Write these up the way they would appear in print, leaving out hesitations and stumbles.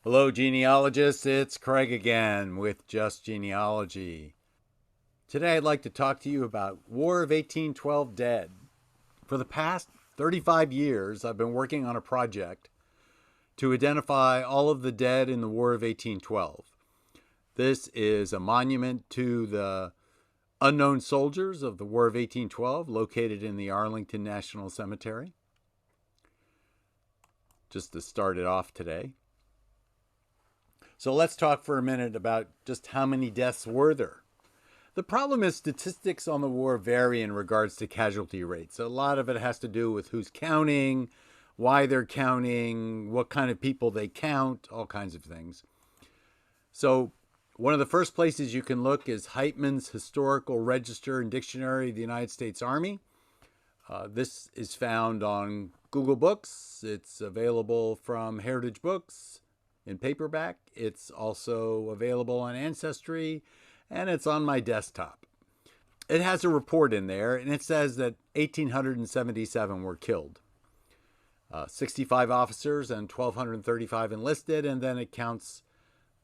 Hello, genealogists. It's Craig again with Just Genealogy. Today, I'd like to talk to you about War of 1812 dead. For the past 35 years, I've been working on a project to identify all of the dead in the War of 1812. This is a monument to the unknown soldiers of the War of 1812 located in the Arlington National Cemetery. Just to start it off today. So let's talk for a minute about just how many deaths were there. The problem is statistics on the war vary in regards to casualty rates. A lot of it has to do with who's counting, why they're counting, what kind of people they count, all kinds of things. So one of the first places you can look is Heitman's Historical Register and Dictionary of the United States Army. This is found on Google Books. It's available from Heritage Books in paperback. It's also available on Ancestry, and it's on my desktop. It has a report in there, and it says that 1,877 were killed. 65 officers and 1,235 enlisted, and then it counts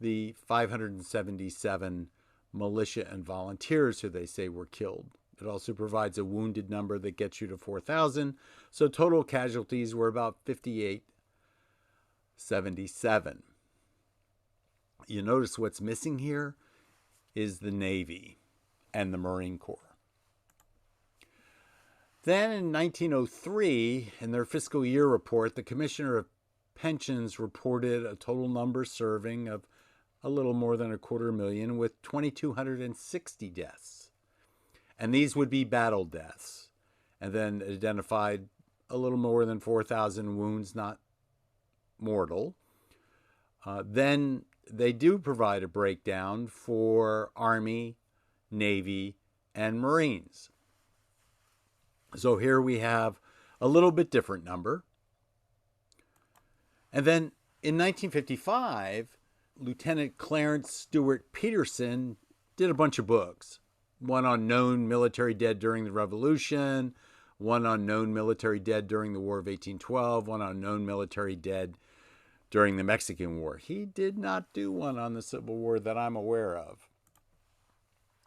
the 577 militia and volunteers who they say were killed. It also provides a wounded number that gets you to 4,000. So total casualties were about 5,877. You notice what's missing here is the Navy and the Marine Corps. Then in 1903, in their fiscal year report, the Commissioner of Pensions reported a total number serving of a little more than 250,000 with 2,260 deaths. And these would be battle deaths. And then identified a little more than 4,000 wounds, not mortal. Then they do provide a breakdown for Army, Navy, and Marines. So here we have a little bit different number. And then in 1955, Lieutenant Clarence Stewart Peterson did a bunch of books. One on known military dead during the Revolution, one on known military dead during the War of 1812, one on known military dead during the Mexican War. He did not do one on the Civil War that I'm aware of.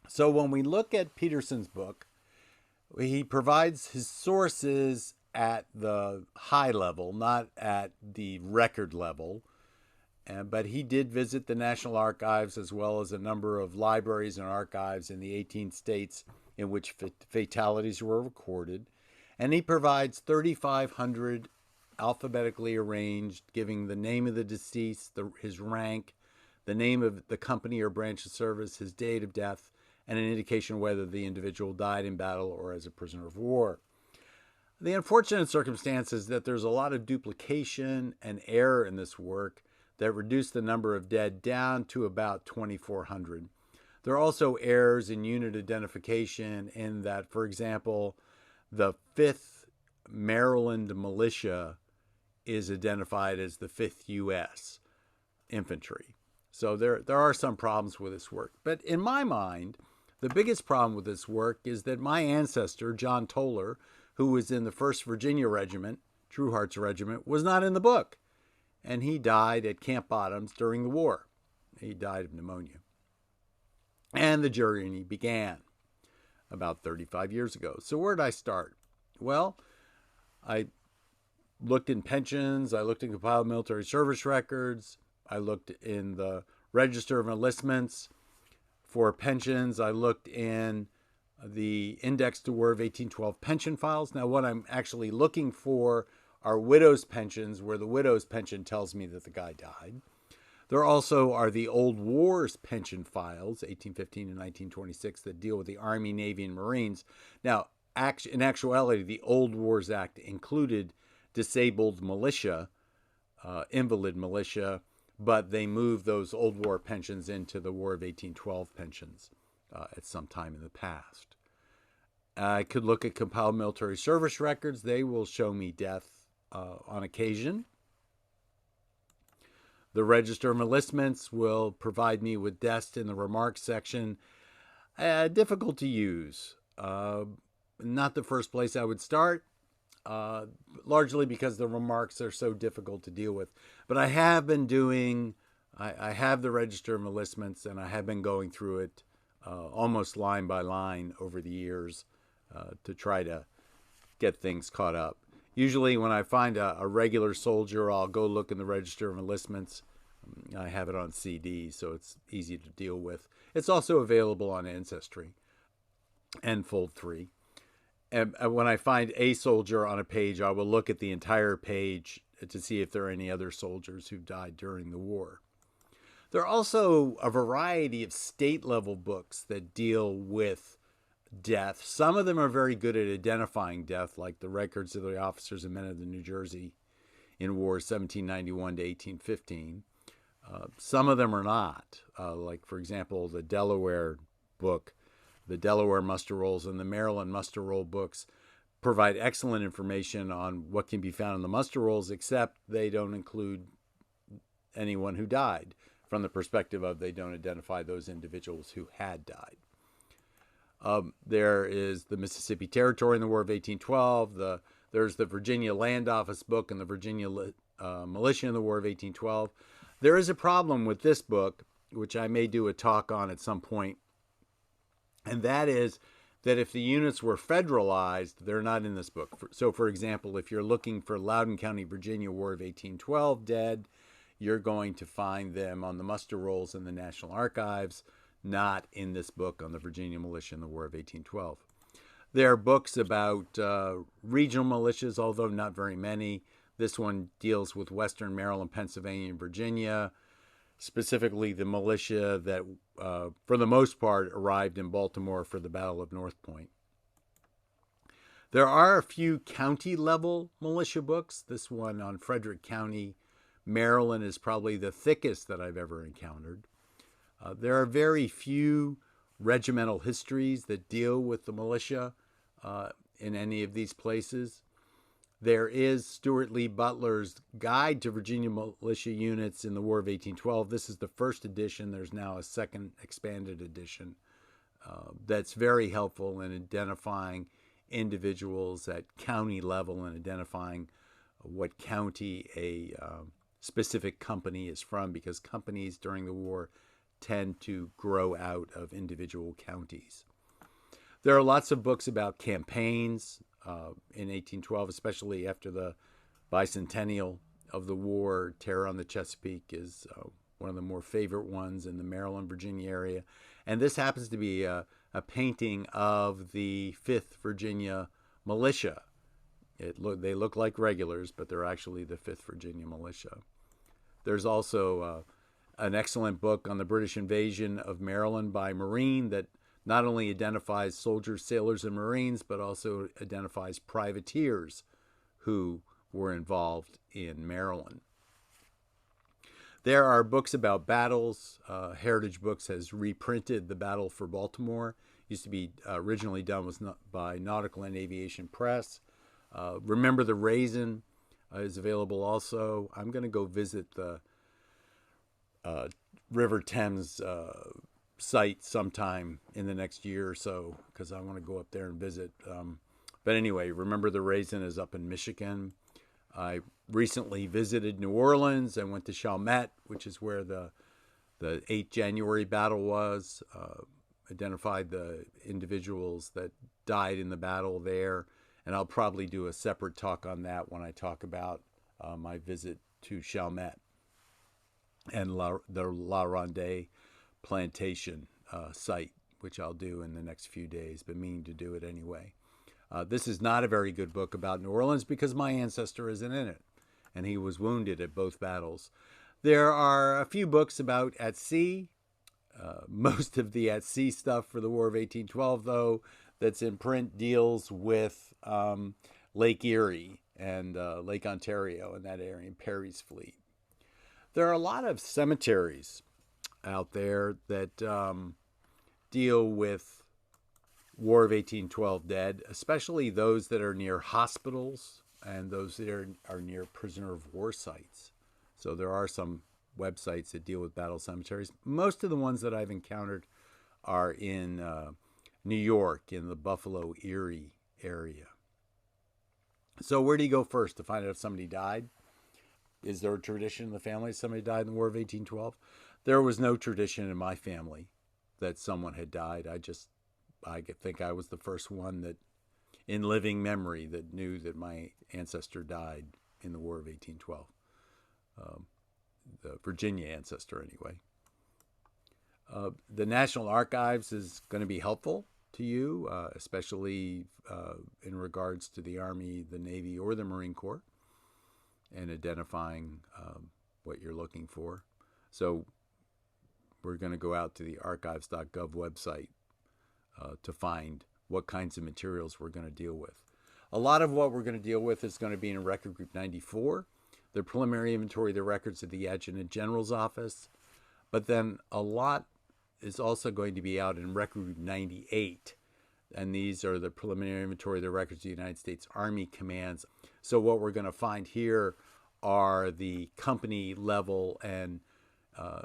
So when we look at Peterson's book, he provides his sources at the high level, not at the record level. But he did visit the National Archives as well as a number of libraries and archives in the 18 states in which fatalities were recorded. And he provides 3,500 alphabetically arranged, giving the name of the deceased, his rank, the name of the company or branch of service, his date of death, and an indication whether the individual died in battle or as a prisoner of war. The unfortunate circumstance is that there's a lot of duplication and error in this work that reduced the number of dead down to about 2,400. There are also errors in unit identification in that, for example, the 5th Maryland Militia is identified as the 5th U.S. Infantry. So there are some problems with this work. But in my mind, the biggest problem with this work is that my ancestor, John Toller, who was in the 1st Virginia Regiment, Trueheart's Regiment, was not in the book. And he died at Camp Bottoms during the war. He died of pneumonia. And the journey began about 35 years ago. So where did I start? Well, I looked in pensions. I looked in compiled military service records. I looked in the Register of Enlistments for pensions. I looked in the Index to War of 1812 pension files. Now, what I'm actually looking for are widows' pensions, where the widow's pension tells me that the guy died. There also are the Old Wars pension files, 1815 and 1926, that deal with the Army, Navy, and Marines. Now, in actuality, the Old Wars Act included disabled militia, invalid militia, but they moved those Old War pensions into the War of 1812 pensions at some time in the past. I could look at compiled military service records. They will show me death on occasion. The Register of Enlistments will provide me with deaths in the remarks section. Difficult to use. Not the first place I would start. largely because the remarks are so difficult to deal with. But I have been doing I have the Register of Enlistments, and I have been going through it almost line by line over the years to try to get things caught up. Usually when I find a regular soldier, I'll go look in the Register of Enlistments. I have it on CD, so it's easy to deal with. It's also available on Ancestry and Fold 3. And when I find a soldier on a page, I will look at the entire page to see if there are any other soldiers who died during the war. There are also a variety of state-level books that deal with death. Some of them are very good at identifying death, like the Records of the Officers and Men of the New Jersey in War 1791 to 1815. Some of them are not, like, for example, the Delaware book, the Delaware Muster Rolls, and the Maryland Muster Roll books provide excellent information on what can be found in the muster rolls, except they don't include anyone who died from the perspective of they don't identify those individuals who had died. There is the Mississippi Territory in the War of 1812. There's the Virginia Land Office book and the Virginia Militia in the War of 1812. There is a problem with this book, which I may do a talk on at some point, and that is that if the units were federalized, they're not in this book. So, for example, if you're looking for Loudoun County, Virginia, War of 1812 dead, you're going to find them on the muster rolls in the National Archives, not in this book on the Virginia Militia in the War of 1812. There are books about regional militias, although not very many. This one deals with Western Maryland, Pennsylvania, and Virginia, specifically the militia that, for the most part, arrived in Baltimore for the Battle of North Point. There are a few county-level militia books. This one on Frederick County, Maryland, is probably the thickest that I've ever encountered. There are very few regimental histories that deal with the militia in any of these places. There is Stuart Lee Butler's Guide to Virginia Militia Units in the War of 1812. This is the first edition. There's now a second expanded edition that's very helpful in identifying individuals at county level and identifying what county a specific company is from, because companies during the war tend to grow out of individual counties. There are lots of books about campaigns in 1812, especially after the bicentennial of the war. Terror on the Chesapeake is one of the more favorite ones in the Maryland, Virginia area. And this happens to be a painting of the 5th Virginia Militia. They look like regulars, but they're actually the 5th Virginia Militia. There's also an excellent book on the British invasion of Maryland by Marine that not only identifies soldiers, sailors, and Marines, but also identifies privateers who were involved in Maryland. There are books about battles. Heritage Books has reprinted the Battle for Baltimore. It used to be originally done by Nautical and Aviation Press. Remember the Raisin is available also. I'm going to go visit the River Thames site sometime in the next year or so, because I want to go up there and visit. But anyway, Remember the Raisin is up in Michigan. I recently visited New Orleans and went to Chalmette, which is where the 8th January battle was, identified the individuals that died in the battle there. And I'll probably do a separate talk on that when I talk about my visit to Chalmette and the La Ronde plantation site, which I'll do in the next few days, but meaning to do it anyway. This is not a very good book about New Orleans because my ancestor isn't in it, and he was wounded at both battles. There are a few books about at sea. Most of the at sea stuff for the War of 1812, though, that's in print deals with Lake Erie and Lake Ontario and that area, and Perry's Fleet. There are a lot of cemeteries out there that deal with War of 1812 dead, especially those that are near hospitals and those that are near prisoner of war sites. So there are some websites that deal with battle cemeteries. Most of the ones that I've encountered are in New York, in the Buffalo, Erie area. So where do you go first to find out if somebody died? Is there a tradition in the family somebody died in the War of 1812? There was no tradition in my family that someone had died. I think I was the first one that, in living memory, that knew that my ancestor died in the War of 1812. The Virginia ancestor, anyway. The National Archives is going to be helpful to you, especially in regards to the Army, the Navy, or the Marine Corps, and identifying what you're looking for. So we're going to go out to the archives.gov website to find what kinds of materials we're going to deal with. A lot of what we're going to deal with is going to be in Record Group 94, the preliminary inventory of the records of the Adjutant General's Office, but then a lot is also going to be out in Record Group 98, and these are the preliminary inventory of the records of the United States Army Commands. So what we're going to find here are the company level and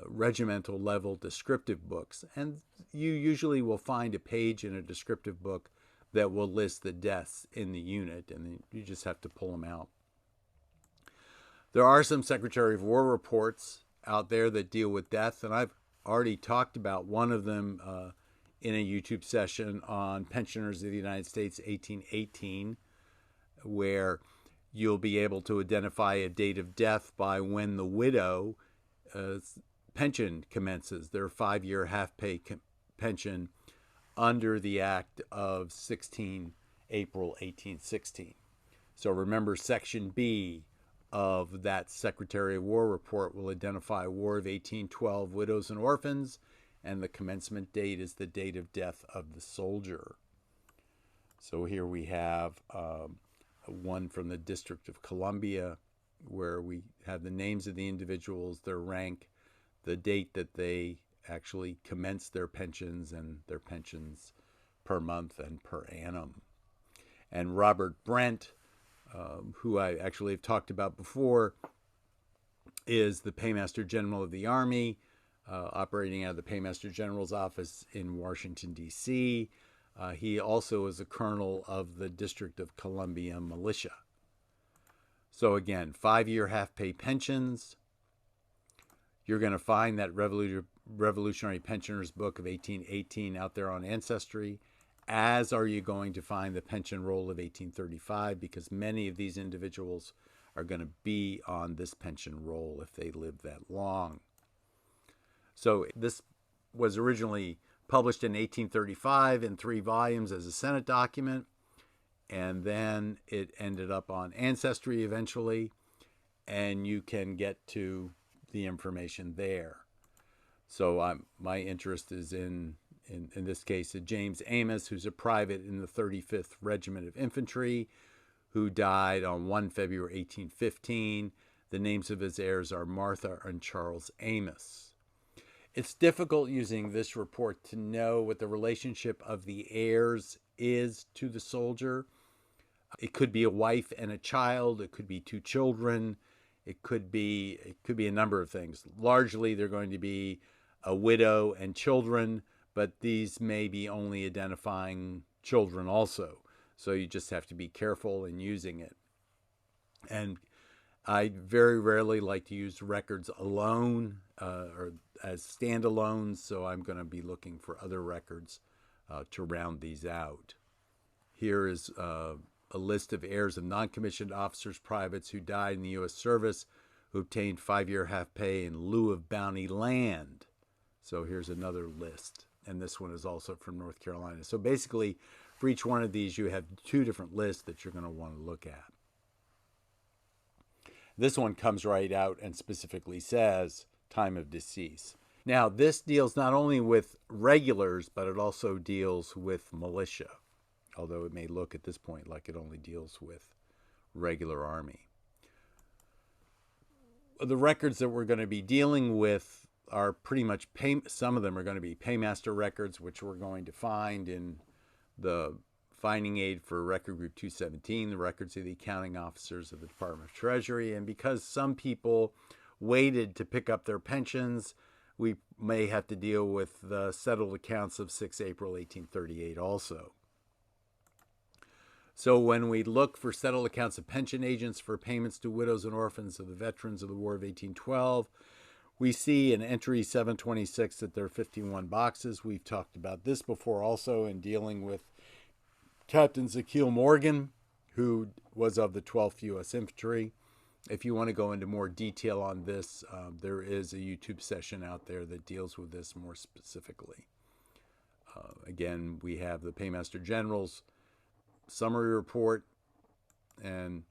regimental level descriptive books, and you usually will find a page in a descriptive book that will list the deaths in the unit, and then you just have to pull them out. There are some Secretary of War reports out there that deal with death, and I've already talked about one of them in a YouTube session on Pensioners of the United States 1818, where you'll be able to identify a date of death by when the widow pension commences, their 5-year half-pay pension under the Act of 16 April 1816. So remember, Section B of that Secretary of War report will identify War of 1812 widows and orphans, and the commencement date is the date of death of the soldier. So here we have one from the District of Columbia, where we have the names of the individuals, their rank, the date that they actually commenced their pensions, and their pensions per month and per annum. And Robert Brent, who I actually have talked about before, is the Paymaster General of the Army, operating out of the Paymaster General's office in Washington, D.C. He also is a colonel of the District of Columbia Militia. So again, 5-year half-pay pensions. You're going to find that Revolutionary Pensioners Book of 1818 out there on Ancestry, as are you going to find the pension roll of 1835, because many of these individuals are going to be on this pension roll if they live that long. So this was originally published in 1835 in 3 volumes as a Senate document, and then it ended up on Ancestry eventually, and you can get to the information there. So my interest is in this case, James Amos, who's a private in the 35th Regiment of Infantry, who died on 1 February 1815. The names of his heirs are Martha and Charles Amos. It's difficult using this report to know what the relationship of the heirs is to the soldier. It could be a wife and a child. It could be 2 children. It could be a number of things. Largely, they're going to be a widow and children, but these may be only identifying children also. So you just have to be careful in using it. And I very rarely like to use records alone or as standalones, so I'm going to be looking for other records to round these out. Here is a list of heirs of non-commissioned officers, privates who died in the U.S. service, who obtained 5-year half pay in lieu of bounty land. So here's another list, and this one is also from North Carolina. So basically, for each one of these, you have 2 different lists that you're going to want to look at. This one comes right out and specifically says time of decease. Now, this deals not only with regulars, but it also deals with militia, although it may look at this point like it only deals with regular Army. The records that we're going to be dealing with are pretty much, some of them are going to be paymaster records, which we're going to find in the finding aid for Record Group 217, the records of the accounting officers of the Department of Treasury. And because some people waited to pick up their pensions, we may have to deal with the settled accounts of 6 April 1838 also. So when we look for settled accounts of pension agents for payments to widows and orphans of the veterans of the War of 1812, we see in entry 726 that there are 51 boxes. We've talked about this before also in dealing with Captain Zakeel Morgan, who was of the 12th U.S. Infantry. If you want to go into more detail on this, there is a YouTube session out there that deals with this more specifically. Again, we have the Paymaster General's summary report, and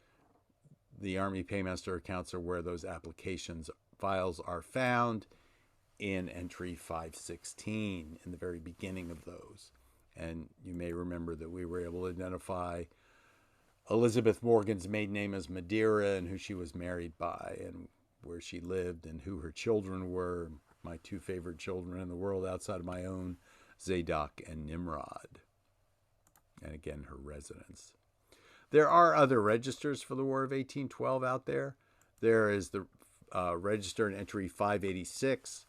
the Army Paymaster accounts are where those applications files are found in entry 516 in the very beginning of those. And you may remember that we were able to identify Elizabeth Morgan's maiden name as Madeira and who she was married by and where she lived and who her children were. My two favorite children in the world outside of my own, Zadok and Nimrod. And again, her residence. There are other registers for the War of 1812 out there. There is the register in entry 586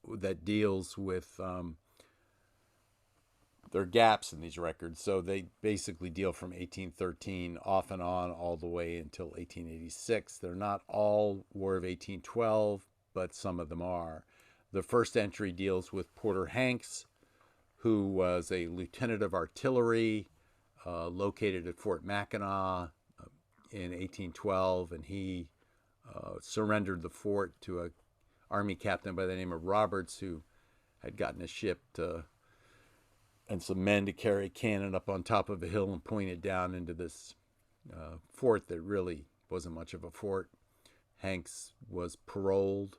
that deals with there are gaps in these records. So they basically deal from 1813 off and on all the way until 1886. They're not all War of 1812, but some of them are. The first entry deals with Porter Hanks, who was a lieutenant of artillery located at Fort Mackinac in 1812, and he surrendered the fort to an Army captain by the name of Roberts, who had gotten a ship and some men to carry a cannon up on top of a hill and point it down into this fort that really wasn't much of a fort. Hanks was paroled.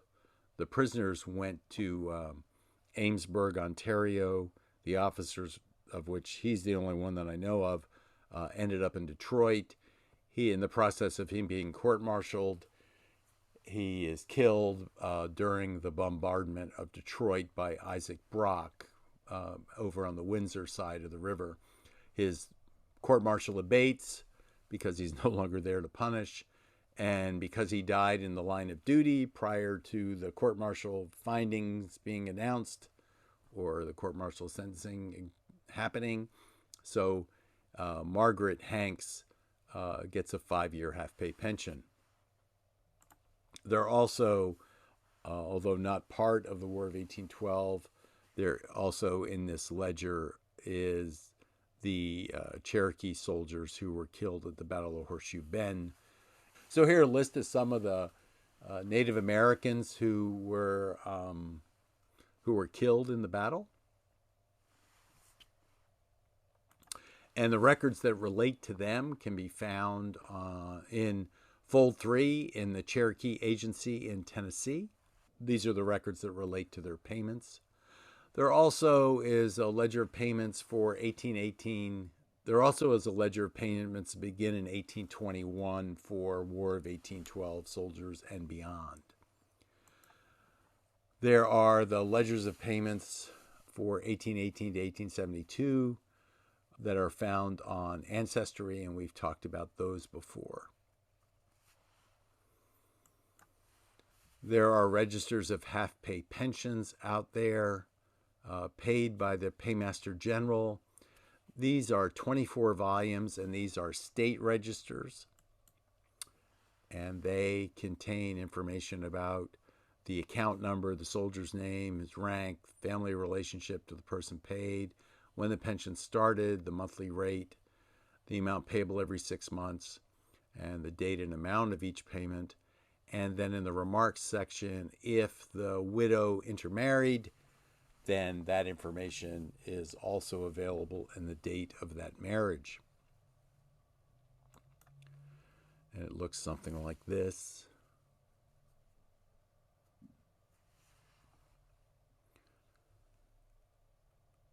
The prisoners went to Amesburg, Ontario. The officers, of which he's the only one that I know of, ended up in Detroit. In the process of him being court-martialed, he is killed during the bombardment of Detroit by Isaac Brock over on the Windsor side of the river. His court-martial abates because he's no longer there to punish, and because he died in the line of duty prior to the court-martial findings being announced or the court-martial sentencing happening. So Margaret Hanks gets a 5-year half-pay pension. They're also, although not part of the War of 1812, there also in this ledger is the Cherokee soldiers who were killed at the Battle of Horseshoe Bend. So here a list of some of the Native Americans who were killed in the battle. And the records that relate to them can be found in Fold 3 in the Cherokee Agency in Tennessee. These are the records that relate to their payments. There also is a ledger of payments for 1818. There also is a ledger of payments that begin in 1821 for War of 1812 soldiers and beyond. There are the ledgers of payments for 1818 to 1872 that are found on Ancestry, and we've talked about those before. There are registers of half-pay pensions out there paid by the Paymaster General. These are 24 volumes, and these are state registers, and they contain information about the account number, the soldier's name, his rank, family relationship to the person paid, when the pension started, the monthly rate, the amount payable every 6 months, and the date and amount of each payment. And then in the remarks section, if the widow intermarried, then that information is also available in the date of that marriage. And it looks something like this.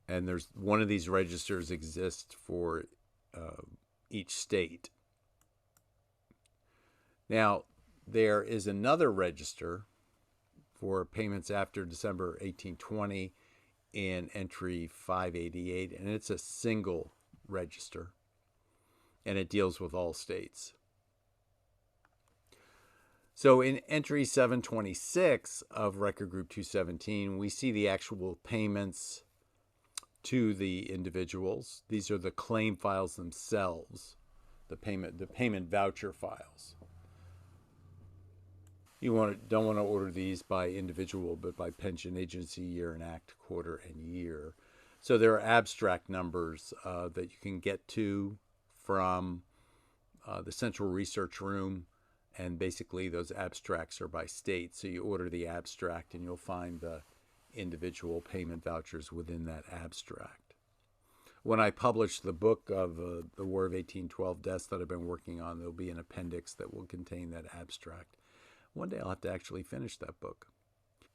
And there's one of these registers exists for each state. Now, there is another register for payments after December 1820 in entry 588, and it's a single register, and it deals with all states. So in entry 726 of Record Group 217, we see the actual payments to the individuals. These are the claim files themselves, the payment voucher files. You don't want to order these by individual, but by pension agency, year and act, quarter, and year. So there are abstract numbers that you can get to from the central research room, and basically those abstracts are by state. So you order the abstract and you'll find the individual payment vouchers within that abstract. When I publish the book of the War of 1812 deaths that I've been working on, there'll be an appendix that will contain that abstract. One day I'll have to actually finish that book.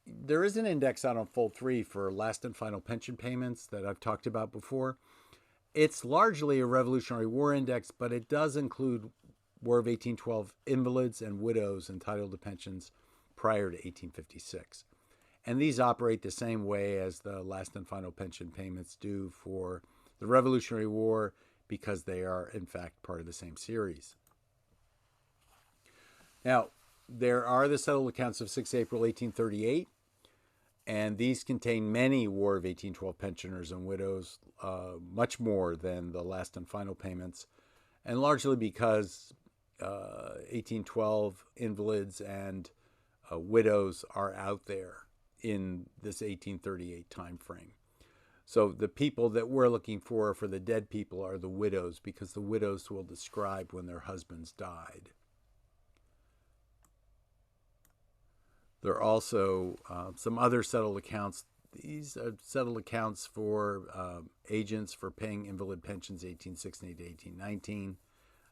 There is an index out on Fold 3 for last and final pension payments that I've talked about before. It's largely a Revolutionary War index, but it does include War of 1812 invalids and widows entitled to pensions prior to 1856. And these operate the same way as the last and final pension payments do for the Revolutionary War, because they are, in fact, part of the same series. Now, there are the settled accounts of 6 April 1838, and these contain many War of 1812 pensioners and widows, much more than the last and final payments, and largely because 1812 invalids and widows are out there in this 1838 time frame. So the people that we're looking for the dead people are the widows, because the widows will describe when their husbands died. There are also some other settled accounts. These are settled accounts for agents for paying invalid pensions 1816 to 1819.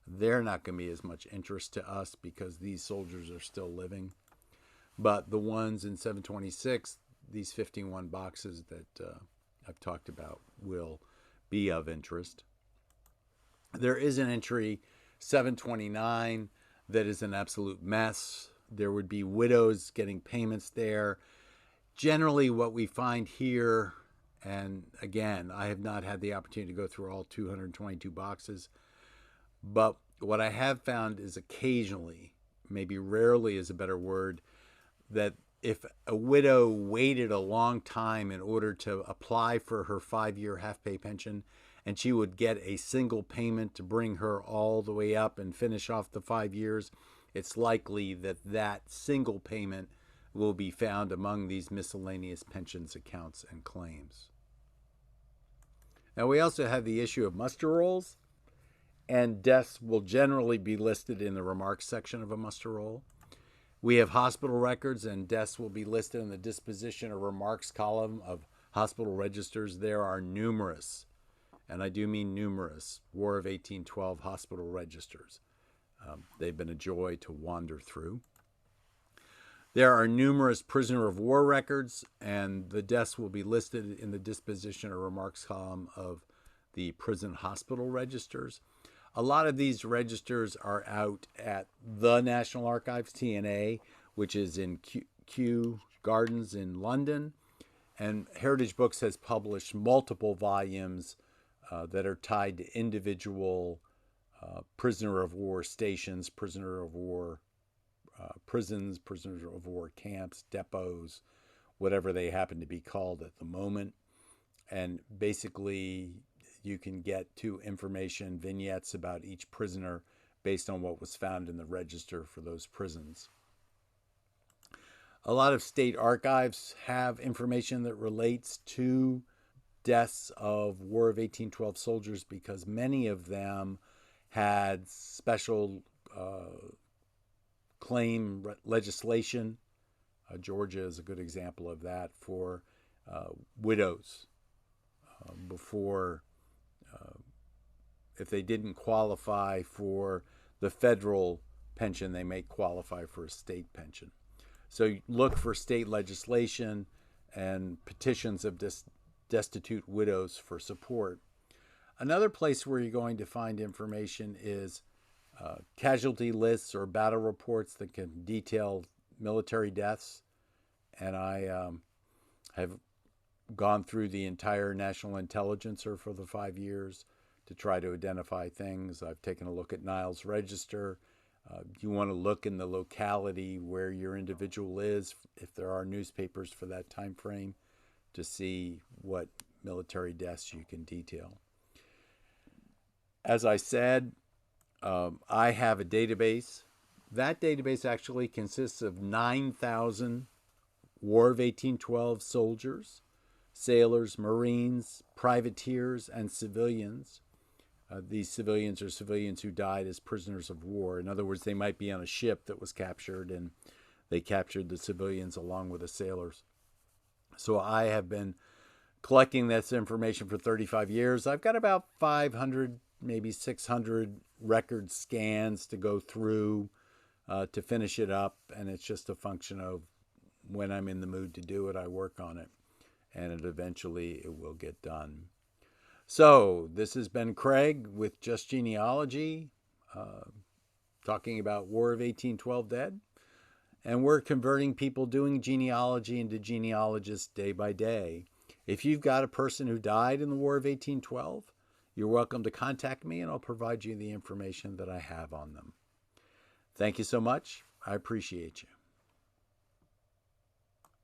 They're not going to be as much interest to us because these soldiers are still living. But the ones in 726, these 51 boxes that I've talked about, will be of interest. There is an entry, 729, that is an absolute mess. There would be widows getting payments there. Generally, what we find here, and again, I have not had the opportunity to go through all 222 boxes, but what I have found is occasionally, maybe rarely is a better word, that if a widow waited a long time in order to apply for her 5-year half-pay pension, and she would get a single payment to bring her all the way up and finish off the 5 years, it's likely that that single payment will be found among these miscellaneous pensions accounts and claims. Now, we also have the issue of muster rolls, and deaths will generally be listed in the remarks section of a muster roll. We have hospital records, and deaths will be listed in the disposition or remarks column of hospital registers. There are numerous, and I do mean numerous, War of 1812 hospital registers. They've been a joy to wander through. There are numerous prisoner of war records, and the deaths will be listed in the disposition or remarks column of the prison hospital registers. A lot of these registers are out at the National Archives, TNA, which is in Kew Gardens in London. And Heritage Books has published multiple volumes that are tied to individual prisoner of war stations, prisoner of war prisons, prisoner of war camps, depots, whatever they happen to be called at the moment. And basically, you can get to information, vignettes about each prisoner based on what was found in the register for those prisons. A lot of state archives have information that relates to deaths of War of 1812 soldiers, because many of them had special claim legislation. Georgia is a good example of that for widows. Before, if they didn't qualify for the federal pension, they may qualify for a state pension. So look for state legislation and petitions of destitute widows for support. Another place where you're going to find information is casualty lists or battle reports that can detail military deaths. And I have gone through the entire National Intelligencer for the 5 years to try to identify things. I've taken a look at Niles Register. You want to look in the locality where your individual is, if there are newspapers for that time frame, to see what military deaths you can detail. As I said, I have a database. That database actually consists of 9,000 War of 1812 soldiers, sailors, Marines, privateers, and civilians. These civilians are civilians who died as prisoners of war. In other words, they might be on a ship that was captured, and they captured the civilians along with the sailors. So I have been collecting this information for 35 years. I've got about 500, maybe 600 record scans to go through to finish it up, and it's just a function of when I'm in the mood to do it, I work on it, and eventually it will get done. So this has been Craig with Just Genealogy, talking about War of 1812 dead. And we're converting people doing genealogy into genealogists day by day. If you've got a person who died in the War of 1812, you're welcome to contact me and I'll provide you the information that I have on them. Thank you so much. I appreciate you.